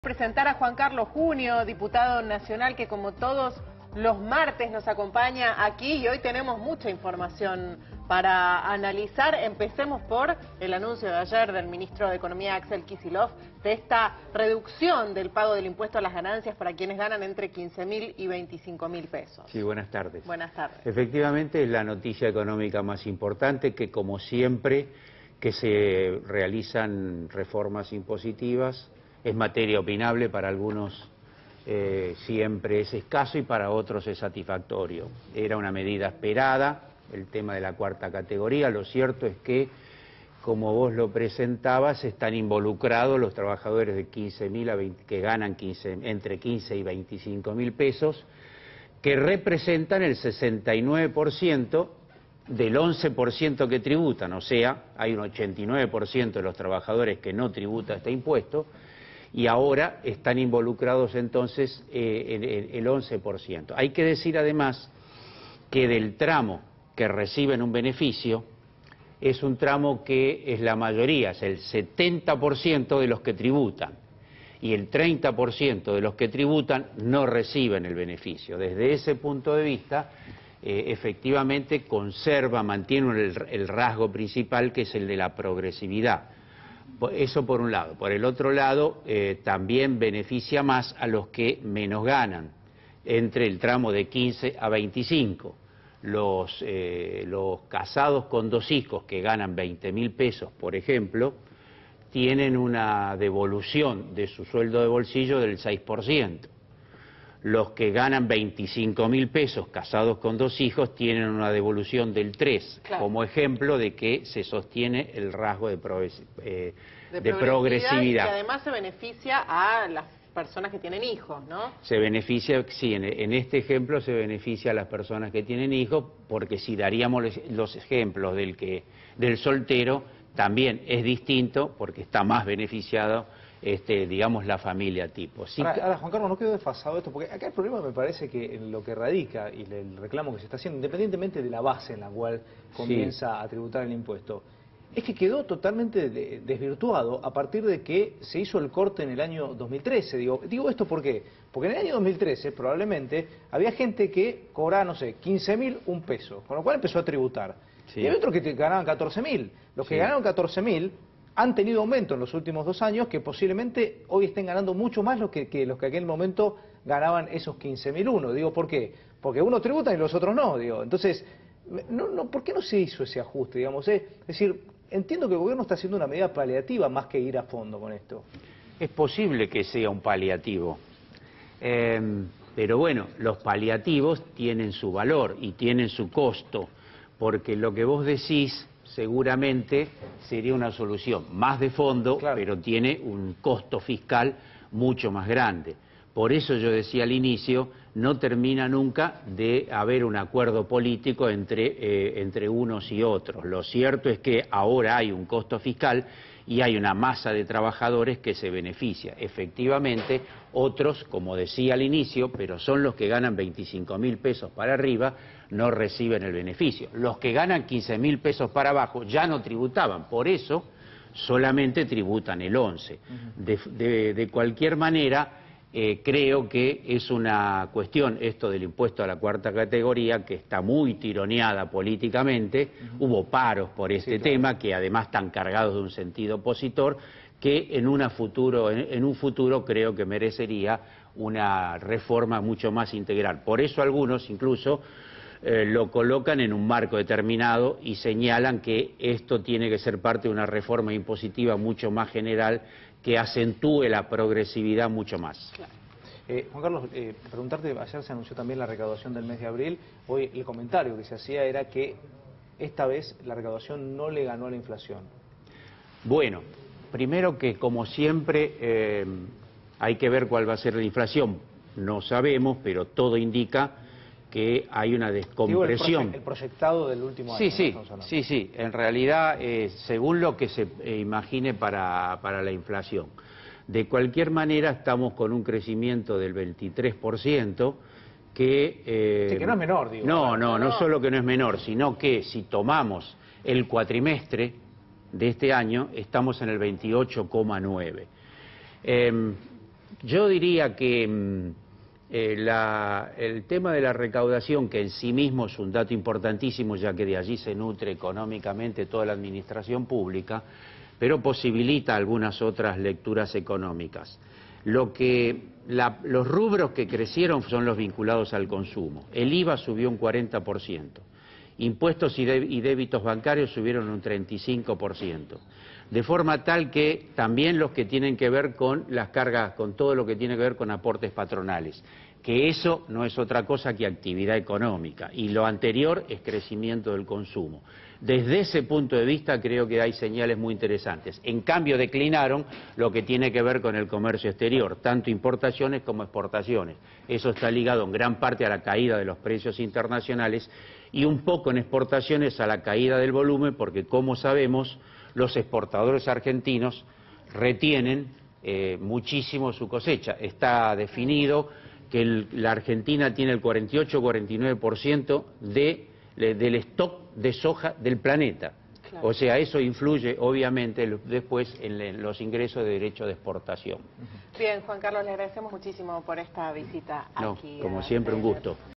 Presentar a Juan Carlos Junio, diputado nacional que como todos los martes nos acompaña aquí y hoy tenemos mucha información para analizar. Empecemos por el anuncio de ayer del ministro de Economía Axel Kicillof de esta reducción del pago del impuesto a las ganancias para quienes ganan entre 15.000 y 25.000 pesos. Sí, buenas tardes. Buenas tardes. Efectivamente es la noticia económica más importante que, como siempre que se realizan reformas impositivas, es materia opinable, para algunos siempre es escaso y para otros es satisfactorio. Era una medida esperada, el tema de la cuarta categoría. Lo cierto es que, como vos lo presentabas, están involucrados los trabajadores de 15.000 a 20, que ganan entre 15 y 25.000 pesos, que representan el 69% del 11% que tributan, o sea, hay un 89% de los trabajadores que no tributa este impuesto, y ahora están involucrados entonces el 11%. Hay que decir además que del tramo que reciben un beneficio, es un tramo que es la mayoría, es el 70% de los que tributan, y el 30% de los que tributan no reciben el beneficio. Desde ese punto de vista, efectivamente mantiene el rasgo principal, que es el de la progresividad. Eso por un lado. Por el otro lado, también beneficia más a los que menos ganan, entre el tramo de 15 a 25. Los casados con dos hijos que ganan 20.000 pesos, por ejemplo, tienen una devolución de su sueldo de bolsillo del 6%. Los que ganan 25.000 pesos casados con dos hijos tienen una devolución del 3%, claro, como ejemplo de que se sostiene el rasgo de progresividad. Y que además se beneficia a las personas que tienen hijos, ¿no? Se beneficia, sí, en este ejemplo se beneficia a las personas que tienen hijos, porque si daríamos los ejemplos del soltero, también es distinto, porque está más beneficiado, digamos, la familia tipo. Sí. Ahora, Juan Carlos, no quedó desfasado esto, porque acá el problema me parece que en lo que radica y el reclamo que se está haciendo, independientemente de la base en la cual comienza a tributar el impuesto, es que quedó totalmente desvirtuado a partir de que se hizo el corte en el año 2013. Digo esto ¿por qué? Porque en el año 2013 probablemente había gente que cobraba, no sé, 15.000, un peso, con lo cual empezó a tributar. Sí. Y hay otros que ganaban 14.000. Los que ganaron 14.000 han tenido aumento en los últimos 2 años, que posiblemente hoy estén ganando mucho más los que en aquel momento ganaban esos 15.001. Digo, ¿por qué? Porque unos tributan y los otros no. Entonces, ¿por qué no se hizo ese ajuste? Digamos, es decir, entiendo que el gobierno está haciendo una medida paliativa más que ir a fondo con esto. Es posible que sea un paliativo, pero bueno, los paliativos tienen su valor y tienen su costo, porque lo que vos decís seguramente sería una solución más de fondo, claro, pero tiene un costo fiscal mucho más grande. Por eso yo decía al inicio, no termina nunca de haber un acuerdo político entre unos y otros. Lo cierto es que ahora hay un costo fiscal y hay una masa de trabajadores que se beneficia. Efectivamente, otros, como decía al inicio, pero son los que ganan 25.000 pesos para arriba, no reciben el beneficio. Los que ganan 15.000 pesos para abajo ya no tributaban, por eso solamente tributan el 11%. De cualquier manera, creo que es una cuestión, esto del impuesto a la cuarta categoría, que está muy tironeada políticamente. Hubo paros por este tema, que además están cargados de un sentido opositor, que en un futuro creo que merecería una reforma mucho más integral. Por eso algunos incluso lo colocan en un marco determinado y señalan que esto tiene que ser parte de una reforma impositiva mucho más general, que acentúe la progresividad mucho más. Claro. Juan Carlos, preguntarte, ayer se anunció también la recaudación del mes de abril. Hoy el comentario que se hacía era que esta vez la recaudación no le ganó a la inflación. Bueno, primero que, como siempre, hay que ver cuál va a ser la inflación. No sabemos, pero todo indica que hay una descompresión. Digo, el proyectado del último año. Sí. En realidad, según lo que se imagine para la inflación. De cualquier manera, estamos con un crecimiento del 23%, que no es menor, digo. No solo que no es menor, sino que si tomamos el cuatrimestre de este año, estamos en el 28,9%. Yo diría que el tema de la recaudación, que en sí mismo es un dato importantísimo, ya que de allí se nutre económicamente toda la administración pública, pero posibilita algunas otras lecturas económicas. Los rubros que crecieron son los vinculados al consumo. El IVA subió un 40%, impuestos y débitos bancarios subieron un 35%, de forma tal que también los que tienen que ver con las cargas, con todo lo que tiene que ver con aportes patronales, que eso no es otra cosa que actividad económica, y lo anterior es crecimiento del consumo. Desde ese punto de vista creo que hay señales muy interesantes. En cambio declinaron lo que tiene que ver con el comercio exterior, tanto importaciones como exportaciones. Eso está ligado en gran parte a la caída de los precios internacionales y un poco en exportaciones a la caída del volumen, porque como sabemos los exportadores argentinos retienen muchísimo su cosecha. Está definido que la Argentina tiene el 48-49% del stock de soja del planeta. Claro. O sea, eso influye obviamente después en los ingresos de derecho de exportación. Bien, Juan Carlos, le agradecemos muchísimo por esta visita aquí. Como siempre, un gusto.